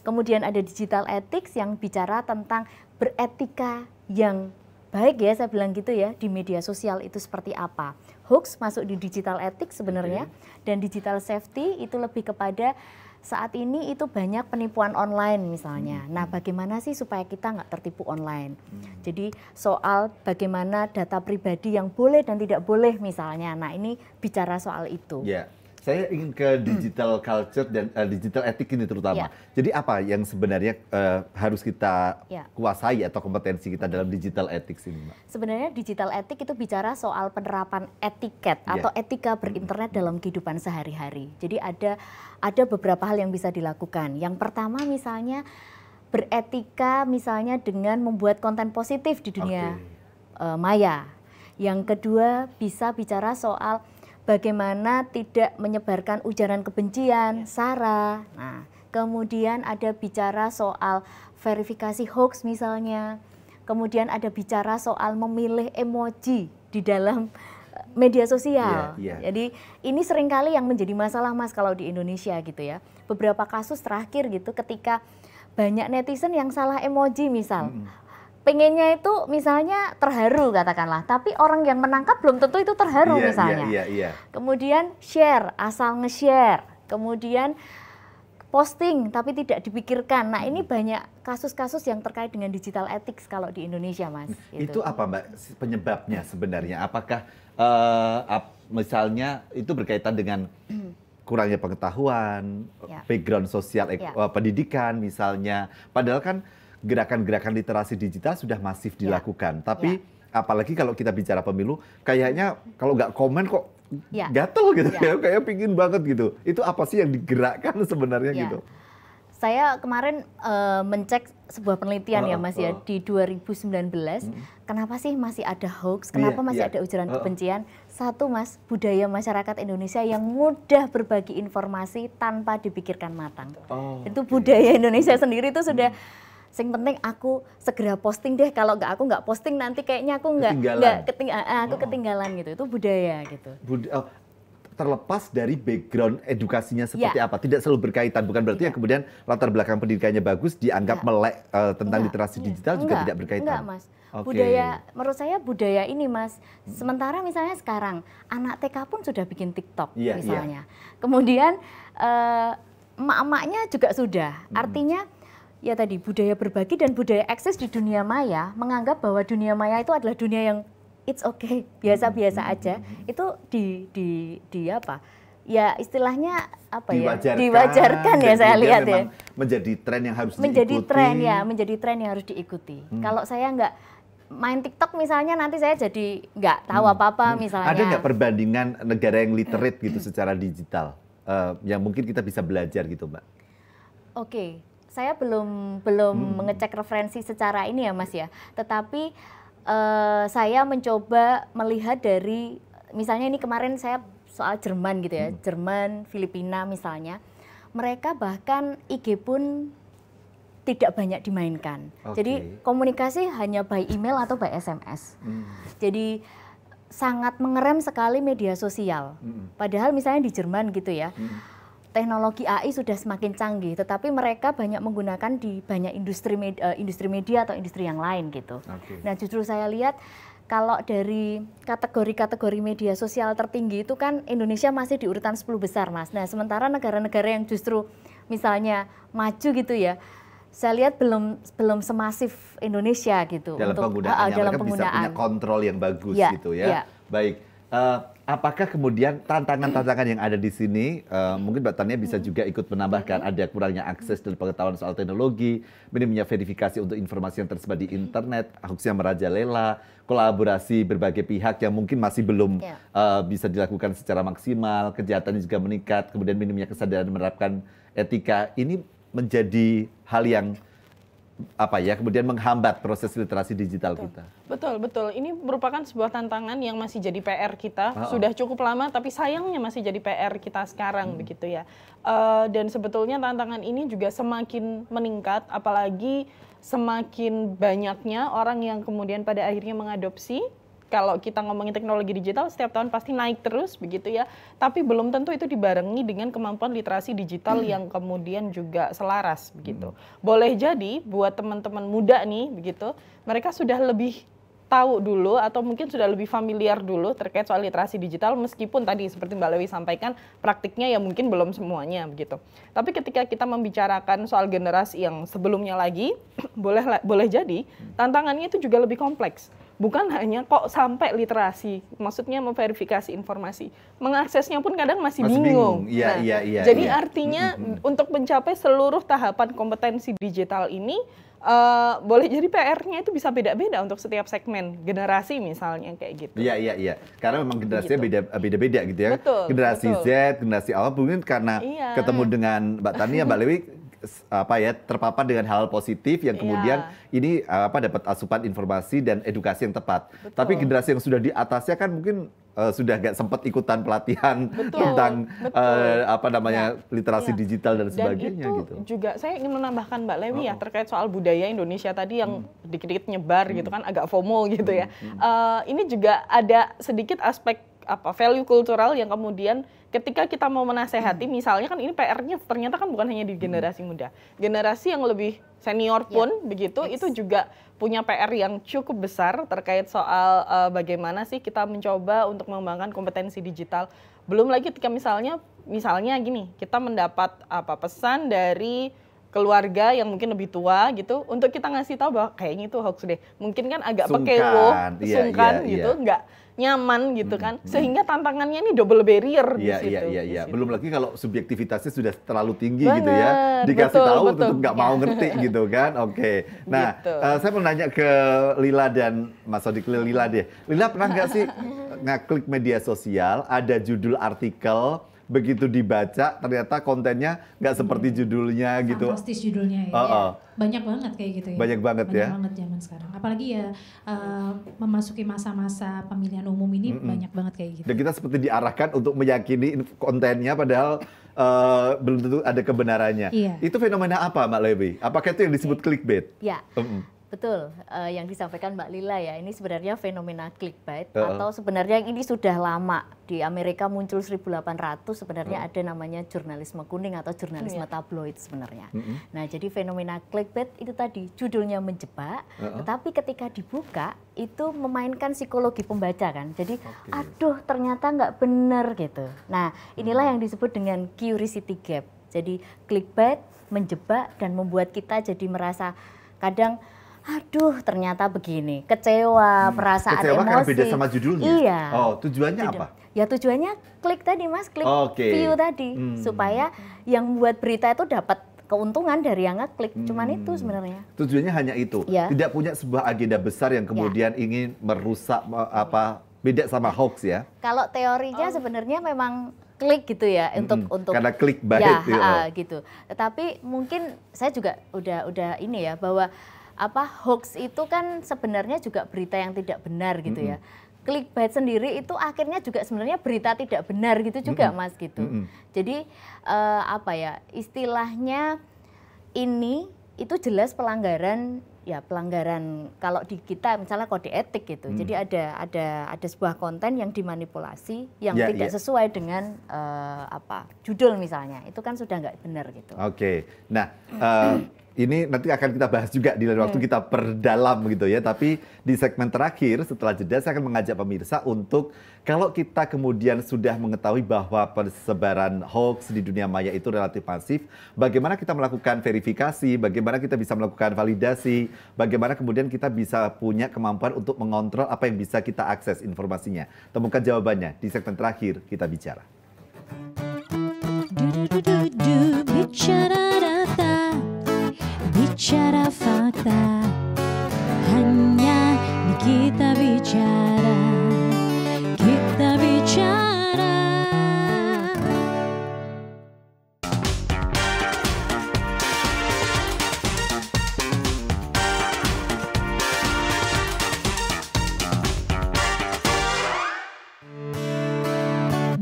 Kemudian ada digital ethics yang bicara tentang beretika yang baik ya, saya bilang gitu ya, di media sosial itu seperti apa. Hoax masuk di digital ethics sebenarnya, dan digital safety itu lebih kepada saat ini itu banyak penipuan online misalnya. Nah, bagaimana sih supaya kita nggak tertipu online? Jadi soal bagaimana data pribadi yang boleh dan tidak boleh misalnya. Nah, ini bicara soal itu. Ya, saya ingin ke digital culture dan digital ethics ini terutama. Jadi apa yang sebenarnya harus kita kuasai atau kompetensi kita dalam digital ethics ini, Mbak? Sebenarnya digital ethics itu bicara soal penerapan etiket atau etika berinternet dalam kehidupan sehari-hari. Jadi ada beberapa hal yang bisa dilakukan. Yang pertama misalnya beretika misalnya dengan membuat konten positif di dunia maya. Yang kedua bisa bicara soal bagaimana tidak menyebarkan ujaran kebencian, sara. Nah, kemudian ada bicara soal verifikasi hoax misalnya. Kemudian ada bicara soal memilih emoji di dalam media sosial. Jadi ini seringkali yang menjadi masalah Mas kalau di Indonesia gitu ya. Beberapa kasus terakhir gitu ketika banyak netizen yang salah emoji misal. Pengennya itu misalnya terharu katakanlah, tapi orang yang menangkap belum tentu itu terharu misalnya. Kemudian share, asal nge-share. Kemudian posting tapi tidak dipikirkan. Nah, ini banyak kasus-kasus yang terkait dengan digital ethics kalau di Indonesia, Mas. Itu apa, Mbak, penyebabnya sebenarnya? Apakah misalnya itu berkaitan dengan kurangnya pengetahuan, background sosial, pendidikan misalnya. Padahal kan gerakan-gerakan literasi digital sudah masif dilakukan. Tapi apalagi kalau kita bicara pemilu, kayaknya kalau nggak komen kok gatel gitu ya, kayak pingin banget gitu. Itu apa sih yang digerakkan sebenarnya gitu? Saya kemarin mencek sebuah penelitian ya Mas ya, di 2019, kenapa sih masih ada hoax, kenapa masih ada ujaran kebencian? Satu Mas, budaya masyarakat Indonesia yang mudah berbagi informasi tanpa dipikirkan matang. Itu budaya Indonesia sendiri itu sudah, yang penting aku segera posting deh, kalau aku nggak posting nanti kayaknya aku ketinggalan gitu. Itu budaya gitu. Terlepas dari background edukasinya seperti apa, tidak selalu berkaitan. Bukan berarti yang kemudian latar belakang pendidikannya bagus dianggap melek tentang literasi digital juga tidak berkaitan. Enggak Mas, budaya menurut saya budaya ini Mas. Sementara misalnya sekarang anak TK pun sudah bikin TikTok misalnya. Kemudian emak-emaknya juga sudah. Artinya ya tadi budaya berbagi dan budaya eksis di dunia maya menganggap bahwa dunia maya itu adalah dunia yang it's okay, biasa-biasa aja. Itu di apa? Ya istilahnya apa diwajarkan ya saya lihat ya. Menjadi tren yang harus diikuti. Menjadi tren yang harus diikuti. Kalau saya nggak main TikTok misalnya nanti saya jadi nggak tahu apa-apa misalnya. Ada nggak perbandingan negara yang literate gitu secara digital yang mungkin kita bisa belajar gitu, Mbak? Saya belum mengecek referensi secara ini ya Mas ya, tetapi saya mencoba melihat dari misalnya ini kemarin saya soal Jerman gitu ya, Jerman, Filipina misalnya, mereka bahkan IG pun tidak banyak dimainkan. Jadi komunikasi hanya by email atau by SMS. Jadi sangat mengerem sekali media sosial. Padahal misalnya di Jerman gitu ya, teknologi AI sudah semakin canggih, tetapi mereka banyak menggunakan di banyak industri media atau industri yang lain gitu. Nah justru saya lihat kalau dari kategori-kategori media sosial tertinggi itu kan Indonesia masih di urutan 10 besar Mas. Nah sementara negara-negara yang justru misalnya maju gitu ya, saya lihat belum semasif Indonesia gitu dalam penggunaannya. Dalam penggunaan bisa punya kontrol yang bagus gitu ya. Baik. Apakah kemudian tantangan-tantangan yang ada di sini, mungkin Mbak Tania bisa juga ikut menambahkan, ada kurangnya akses dan pengetahuan soal teknologi, minimnya verifikasi untuk informasi yang tersebar di internet, hoax yang merajalela, kolaborasi berbagai pihak yang mungkin masih belum bisa dilakukan secara maksimal, kejahatan juga meningkat, kemudian minimnya kesadaran menerapkan etika, ini menjadi hal yang kemudian menghambat proses literasi digital kita. Betul. Ini merupakan sebuah tantangan yang masih jadi PR kita. Sudah cukup lama, tapi sayangnya masih jadi PR kita sekarang, begitu ya. Dan sebetulnya tantangan ini juga semakin meningkat, apalagi semakin banyaknya orang yang kemudian pada akhirnya mengadopsi. Kalau kita ngomongin teknologi digital, setiap tahun pasti naik terus, begitu ya. Tapi belum tentu itu dibarengi dengan kemampuan literasi digital yang kemudian juga selaras, begitu. Boleh jadi buat teman-teman muda nih, begitu, mereka sudah lebih tahu dulu atau mungkin sudah lebih familiar dulu terkait soal literasi digital, meskipun tadi seperti Mbak Lewi sampaikan, praktiknya ya mungkin belum semuanya, begitu. Tapi ketika kita membicarakan soal generasi yang sebelumnya lagi, boleh jadi tantangannya itu juga lebih kompleks. Bukan hanya kok sampai literasi, maksudnya memverifikasi informasi, mengaksesnya pun kadang masih bingung. Jadi artinya untuk mencapai seluruh tahapan kompetensi digital ini, boleh jadi PR-nya itu bisa beda-beda untuk setiap segmen generasi misalnya kayak gitu. Iya. Karena memang generasinya beda-beda gitu ya. Betul, generasi Z, generasi awal mungkin karena ketemu dengan Mbak Tania, Mbak Lewi terpapar dengan hal positif yang kemudian ini dapat asupan informasi dan edukasi yang tepat. Tapi generasi yang sudah di atasnya kan mungkin sudah nggak sempat ikutan pelatihan tentang literasi digital dan sebagainya. Dan itu gitu. juga saya ingin menambahkan Mbak Lewi terkait soal budaya Indonesia tadi yang dikit-dikit nyebar gitu kan, agak FOMO gitu ya. Ini juga ada sedikit aspek value kultural yang kemudian ketika kita mau menasehati, misalnya kan ini PR-nya ternyata kan bukan hanya di generasi muda, generasi yang lebih senior pun begitu, itu juga punya PR yang cukup besar terkait soal bagaimana sih kita mencoba untuk mengembangkan kompetensi digital. Belum lagi ketika misalnya gini, kita mendapat pesan dari keluarga yang mungkin lebih tua gitu, untuk kita ngasih tahu bahwa kayaknya itu hoax deh. Mungkin kan agak pekewo, sungkan gitu, nggak nyaman gitu kan, sehingga tantangannya ini double barrier di situ. Iya. Belum lagi kalau subjektivitasnya sudah terlalu tinggi gitu ya, dikasih tahu tetap nggak mau ngerti gitu kan. Oke. Nah, saya mau nanya ke Lila dan Mas Sodik. Lila deh. Lila pernah nggak sih ngeklik media sosial, ada judul artikel, begitu dibaca ternyata kontennya nggak seperti judulnya gitu. Persis judulnya ya. Banyak banget kayak gitu ya. Banyak banget zaman sekarang. Apalagi ya memasuki masa-masa pemilihan umum ini banyak banget kayak gitu. Dan kita seperti diarahkan untuk meyakini kontennya padahal belum tentu ada kebenarannya. Itu fenomena apa Mbak Lewi? Apakah itu yang disebut clickbait? Ya. Betul, yang disampaikan Mbak Lila ya, ini sebenarnya fenomena clickbait atau sebenarnya ini sudah lama. Di Amerika muncul 1800 sebenarnya ada namanya jurnalisme kuning atau jurnalisme tabloid sebenarnya. Nah, jadi fenomena clickbait itu tadi judulnya menjebak, tetapi ketika dibuka itu memainkan psikologi pembaca kan. Jadi aduh ternyata nggak benar gitu. Nah, inilah yang disebut dengan curiosity gap. Jadi clickbait menjebak dan membuat kita jadi merasa kadang aduh ternyata begini, kecewa, perasaan kecewa emosi. Karena beda sama judulnya? Iya. Oh, tujuannya apa? Ya tujuannya klik tadi Mas, klik view tadi. Supaya yang buat berita itu dapat keuntungan dari yang ngeklik. Cuman itu sebenarnya. Tujuannya hanya itu? Ya. Tidak punya sebuah agenda besar yang kemudian ingin merusak beda sama hoax ya? Kalau teorinya sebenarnya memang klik gitu ya untuk karena clickbait gitu. Tetapi mungkin saya juga udah ini ya bahwa hoax itu kan sebenarnya juga berita yang tidak benar gitu ya. Clickbait sendiri itu akhirnya juga sebenarnya berita tidak benar gitu juga Mas gitu. Jadi istilahnya ini itu jelas pelanggaran kalau di kita misalnya kode etik gitu. Jadi ada sebuah konten yang dimanipulasi yang tidak sesuai dengan judul misalnya. Itu kan sudah nggak benar gitu. Oke. Nah, ini nanti akan kita bahas juga di lain waktu, kita perdalam gitu ya. Tapi di segmen terakhir setelah jeda saya akan mengajak pemirsa untuk kalau kita kemudian sudah mengetahui bahwa persebaran hoax di dunia maya itu relatif masif, bagaimana kita melakukan verifikasi, bagaimana kita bisa melakukan validasi, bagaimana kemudian kita bisa punya kemampuan untuk mengontrol apa yang bisa kita akses informasinya. Temukan jawabannya di segmen terakhir Kita Bicara. Bicara data, bicara fakta, hanya di Kita Bicara, Kita Bicara.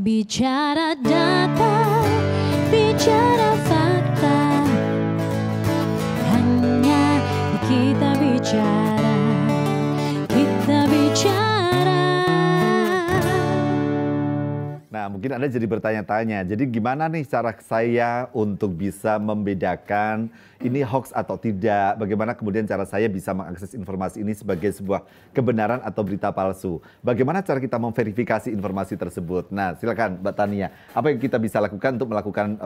Bicara data, bicara fakta, hanya di Kita Bicara, Kita Bicara. Nah, mungkin Anda jadi bertanya-tanya, jadi gimana nih cara saya untuk bisa membedakan ini hoax atau tidak? Bagaimana kemudian cara saya bisa mengakses informasi ini sebagai sebuah kebenaran atau berita palsu? Bagaimana cara kita memverifikasi informasi tersebut? Nah, silakan Mbak Tania, apa yang kita bisa lakukan untuk melakukan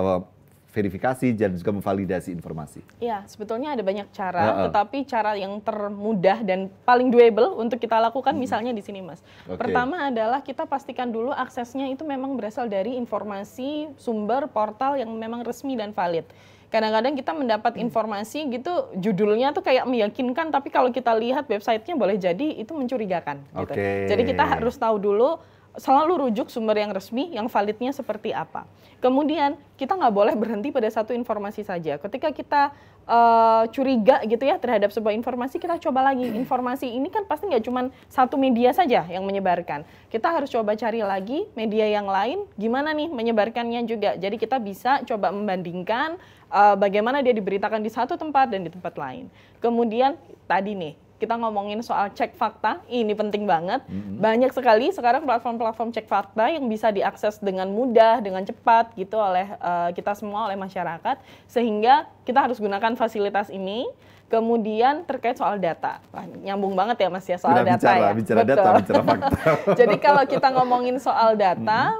verifikasi dan juga memvalidasi informasi? Ya, sebetulnya ada banyak cara, tetapi cara yang termudah dan paling doable untuk kita lakukan misalnya di sini, Mas. Pertama adalah kita pastikan dulu aksesnya itu memang berasal dari informasi sumber portal yang memang resmi dan valid. Kadang-kadang kita mendapat informasi gitu, judulnya tuh kayak meyakinkan, tapi kalau kita lihat websitenya boleh jadi itu mencurigakan. Gitu. Jadi kita harus tahu dulu, selalu rujuk sumber yang resmi, yang validnya seperti apa. Kemudian kita nggak boleh berhenti pada satu informasi saja. Ketika kita curiga gitu ya terhadap sebuah informasi, kita coba lagi. Informasi ini kan pasti nggak cuma satu media saja yang menyebarkan. Kita harus coba cari lagi media yang lain, gimana nih menyebarkannya juga. Jadi kita bisa coba membandingkan bagaimana dia diberitakan di satu tempat dan di tempat lain. Kemudian tadi nih, kita ngomongin soal cek fakta, ini penting banget. Banyak sekali sekarang platform-platform cek fakta yang bisa diakses dengan mudah, dengan cepat gitu oleh kita semua, oleh masyarakat. Sehingga kita harus gunakan fasilitas ini. Kemudian terkait soal data. Wah, nyambung banget ya Mas ya soal data ya. Bicara data, bicara fakta. Jadi kalau kita ngomongin soal data,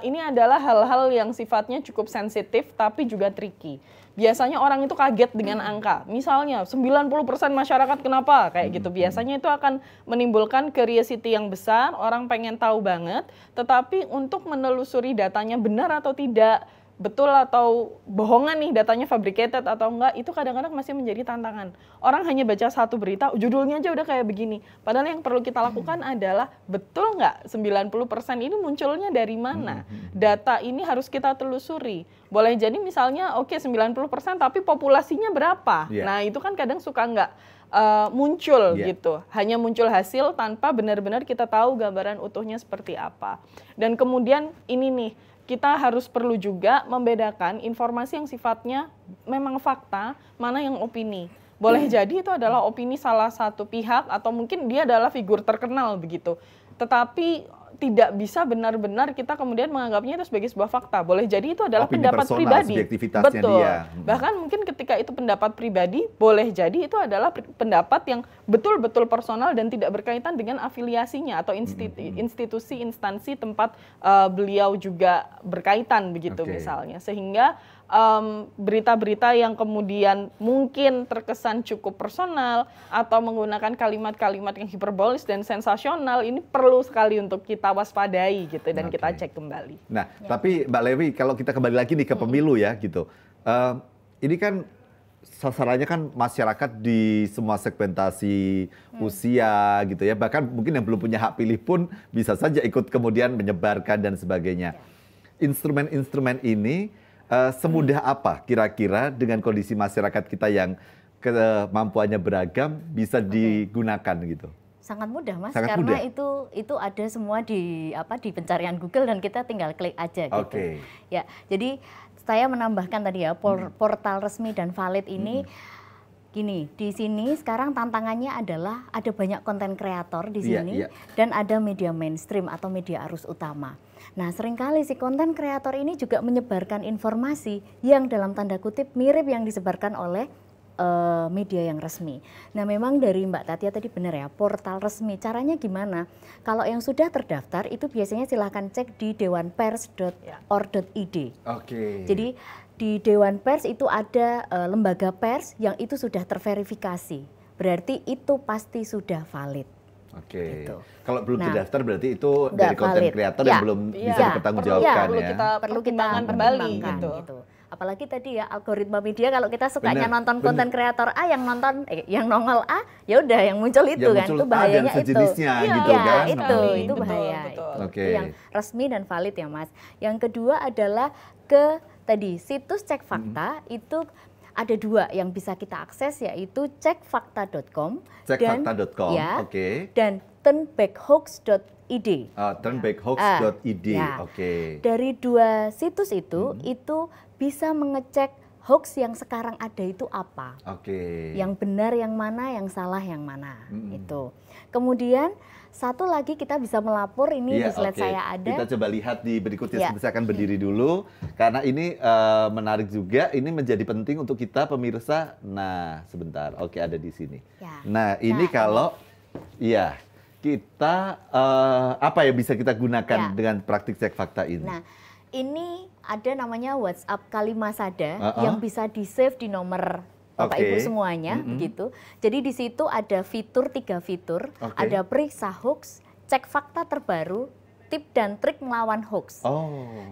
ini adalah hal-hal yang sifatnya cukup sensitif tapi juga tricky. Biasanya orang itu kaget dengan angka. Misalnya 90% masyarakat kenapa? Kayak gitu. Biasanya itu akan menimbulkan curiosity yang besar, orang pengen tahu banget. Tetapi untuk menelusuri datanya benar atau tidak, betul atau bohongan nih datanya fabricated atau enggak, itu kadang-kadang masih menjadi tantangan. Orang hanya baca satu berita, judulnya aja udah kayak begini. Padahal yang perlu kita lakukan adalah betul nggak 90% ini munculnya dari mana? Data ini harus kita telusuri. Boleh jadi misalnya oke 90% tapi populasinya berapa? Nah itu kan kadang suka nggak muncul gitu. Hanya muncul hasil tanpa benar-benar kita tahu gambaran utuhnya seperti apa. Dan kemudian ini nih, kita harus perlu juga membedakan informasi yang sifatnya memang fakta, mana yang opini. Boleh jadi itu adalah opini salah satu pihak atau mungkin dia adalah figur terkenal begitu. Tetapi tidak bisa benar-benar kita kemudian menganggapnya itu sebagai sebuah fakta. Boleh jadi itu adalah opini pendapat personal, pribadi. Betul. Dia. Bahkan mungkin ketika itu pendapat pribadi, boleh jadi itu adalah pendapat yang betul-betul personal dan tidak berkaitan dengan afiliasinya atau institusi, instansi tempat beliau juga berkaitan begitu misalnya. Sehingga berita-berita yang kemudian mungkin terkesan cukup personal atau menggunakan kalimat-kalimat yang hiperbolis dan sensasional, ini perlu sekali untuk kita waspadai gitu dan kita cek kembali. Nah, tapi Mbak Lewi, kalau kita kembali lagi nih ke pemilu ya gitu, ini kan sasarannya kan masyarakat di semua segmentasi usia gitu ya, bahkan mungkin yang belum punya hak pilih pun bisa saja ikut kemudian menyebarkan dan sebagainya. Instrumen-instrumen ini semudah apa kira-kira dengan kondisi masyarakat kita yang kemampuannya beragam bisa digunakan gitu? Sangat mudah Mas, Sangat karena mudah. itu ada semua di pencarian Google dan kita tinggal klik aja gitu. Ya, jadi saya menambahkan tadi ya portal resmi dan valid ini. Gini, di sini sekarang tantangannya adalah ada banyak konten kreator di sini dan ada media mainstream atau media arus utama. Nah, seringkali si konten kreator ini juga menyebarkan informasi yang dalam tanda kutip mirip yang disebarkan oleh media yang resmi. Nah memang dari Mbak Tatia tadi benar ya, portal resmi. Caranya gimana? Kalau yang sudah terdaftar itu biasanya silahkan cek di dewanpers.or.id. Jadi di Dewan Pers itu ada lembaga pers yang itu sudah terverifikasi. Berarti itu pasti sudah valid. Gitu. Kalau belum terdaftar berarti itu dari konten kreator yang belum bisa dipertanggungjawabkan perlu kita kembali gitu. Apalagi tadi ya algoritma media, kalau kita sukanya nonton konten kreator A, yang nonton yang nongol A, ya udah yang muncul itu kan, itu bahayanya itu. Gitu kan? Itu bahaya. Itu yang resmi dan valid ya Mas. Yang kedua adalah ke tadi situs cek fakta itu ada 2 yang bisa kita akses, yaitu cekfakta.com dan turnbackhoax.id. Turnbackhoax.id. Dari 2 situs itu bisa mengecek hoax yang sekarang ada itu apa. Yang benar yang mana, yang salah yang mana. Itu. Kemudian satu lagi kita bisa melapor, ini di slide saya ada. Kita coba lihat di berikutnya, saya akan berdiri dulu karena ini menarik juga, ini menjadi penting untuk kita pemirsa. Nah, sebentar. Ada di sini. Nah, ini kalau kita apa yang bisa kita gunakan dengan praktik cek fakta ini? Nah, ini ada namanya WhatsApp Kalimasada yang bisa di-save di nomor Bapak Ibu semuanya begitu. Jadi di situ ada 3 fitur, ada periksa hoax, cek fakta terbaru, tip dan trik melawan hoax.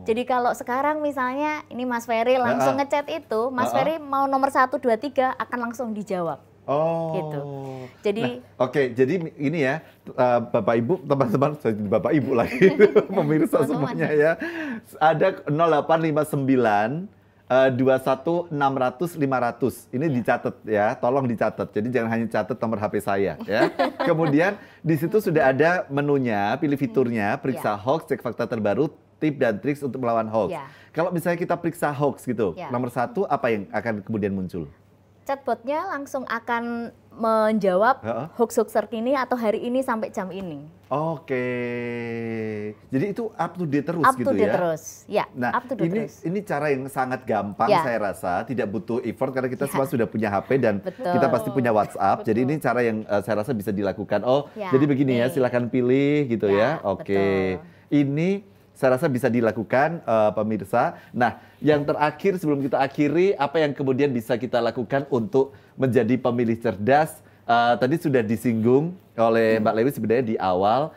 Jadi kalau sekarang misalnya ini Mas Ferry langsung ngechat itu, Mas Ferry mau nomor 1, 2, 3 akan langsung dijawab. Gitu. Jadi jadi ini ya Bapak Ibu, teman-teman, Bapak Ibu lagi pemirsa semuanya ya. Ada 0859 21 600 500. Ini dicatat ya, tolong dicatat. Jadi jangan hanya catat nomor HP saya ya. Kemudian di situ sudah ada menunya, pilih fiturnya, periksa hoax, cek fakta terbaru, tip dan trik untuk melawan hoax. Kalau misalnya kita periksa hoax gitu, nomor 1 apa yang akan kemudian muncul? Chatbotnya langsung akan menjawab hoax-hoax terkini atau hari ini sampai jam ini. Jadi itu up to date terus gitu ya? Up to date terus, ya. Nah, ini cara yang sangat gampang saya rasa, tidak butuh effort karena kita semua sudah punya HP dan kita pasti punya WhatsApp. Jadi ini cara yang saya rasa bisa dilakukan. Jadi begini ya, silakan pilih gitu ya. Ini saya rasa bisa dilakukan pemirsa. Nah, yang terakhir sebelum kita akhiri, apa yang kemudian bisa kita lakukan untuk menjadi pemilih cerdas? Tadi sudah disinggung oleh Mbak Lewi sebenarnya di awal,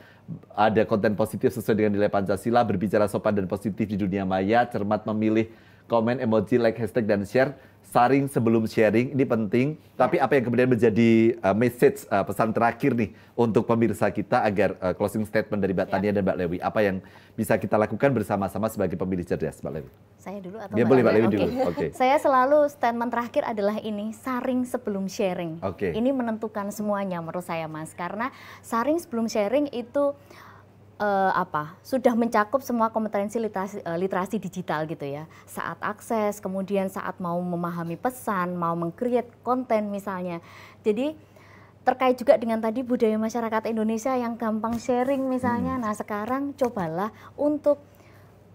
ada konten positif sesuai dengan nilai Pancasila, berbicara sopan dan positif di dunia maya, cermat memilih komen, emoji, like, hashtag, dan share. Saring sebelum sharing, ini penting. Tapi apa yang kemudian menjadi message, pesan terakhir nih untuk pemirsa kita agar closing statement dari Mbak Tania dan Mbak Lewi, apa yang bisa kita lakukan bersama-sama sebagai pemilih cerdas, Mbak Lewi? Saya dulu atau Mbak Lewi dulu? Saya selalu statement terakhir adalah ini, saring sebelum sharing. Ini menentukan semuanya menurut saya Mas, karena saring sebelum sharing itu sudah mencakup semua kompetensi literasi digital gitu ya. Saat akses, kemudian saat mau memahami pesan, mau meng-create konten misalnya. Jadi terkait juga dengan tadi budaya masyarakat Indonesia yang gampang sharing misalnya. Nah sekarang cobalah untuk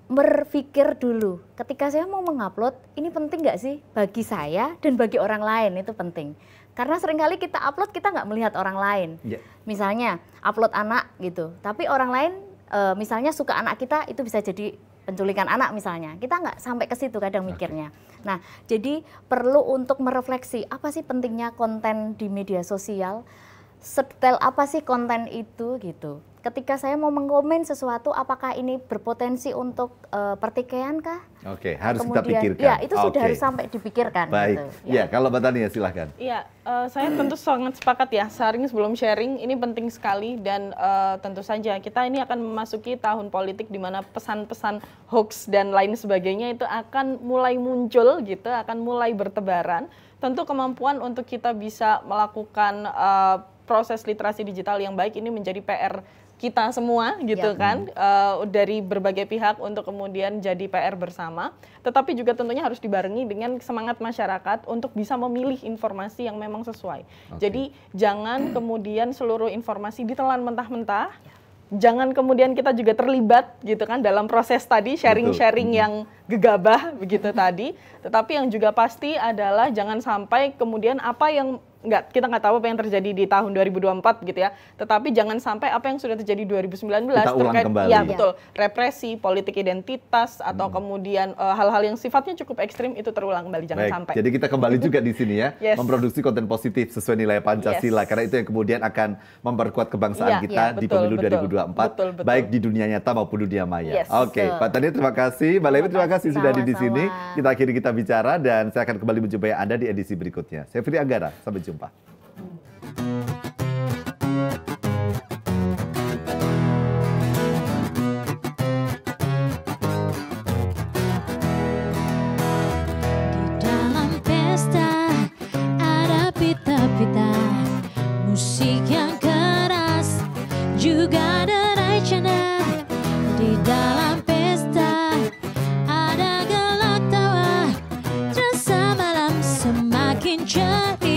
berpikir dulu. Ketika saya mau mengupload, ini penting nggak sih bagi saya dan bagi orang lain, itu penting. Karena seringkali kita upload, kita nggak melihat orang lain. Misalnya upload anak gitu, tapi orang lain misalnya suka anak kita, itu bisa jadi penculikan anak misalnya. Kita nggak sampai ke situ kadang mikirnya. Nah, jadi perlu untuk merefleksi, apa sih pentingnya konten di media sosial? Sedetail apa sih konten itu gitu. Ketika saya mau mengkomen sesuatu, apakah ini berpotensi untuk pertikaian kah? Harus kita pikirkan. Ya, itu sudah harus sampai dipikirkan. Baik, gitu, ya. Kalau Mbak Tania silahkan. Iya, saya tentu sangat sepakat ya, saring sebelum sharing ini penting sekali dan tentu saja kita ini akan memasuki tahun politik di mana pesan-pesan hoax dan lain sebagainya itu akan mulai muncul gitu, akan mulai bertebaran. Tentu kemampuan untuk kita bisa melakukan proses literasi digital yang baik ini menjadi PR kita semua gitu kan, dari berbagai pihak untuk kemudian jadi PR bersama, tetapi juga tentunya harus dibarengi dengan semangat masyarakat untuk bisa memilih informasi yang memang sesuai. Jadi jangan kemudian seluruh informasi ditelan mentah-mentah, jangan kemudian kita juga terlibat gitu kan dalam proses tadi sharing-sharing yang gegabah begitu tadi. Tetapi yang juga pasti adalah jangan sampai kemudian apa yang kita nggak tahu apa yang terjadi di tahun 2024 gitu ya. Tetapi jangan sampai apa yang sudah terjadi 2019 kita ulang kembali. Ya betul, represi, politik identitas atau kemudian hal-hal yang sifatnya cukup ekstrim itu terulang kembali, jangan sampai. Jadi kita kembali juga di sini ya, memproduksi konten positif sesuai nilai Pancasila karena itu yang kemudian akan memperkuat kebangsaan kita di pemilu 2024 baik di dunia nyata maupun dunia maya. Oke, Pak Tania terima kasih, Mbak Lewi terima kasih sudah di sini. Kita akhiri kita bicara dan saya akan kembali menjumpai Anda di edisi berikutnya. Saya Fitri Anggara, sampai jumpa. Pita-pita, musik yang keras, juga derai canda. Di dalam pesta ada gelak tawa, terasa malam semakin ceria.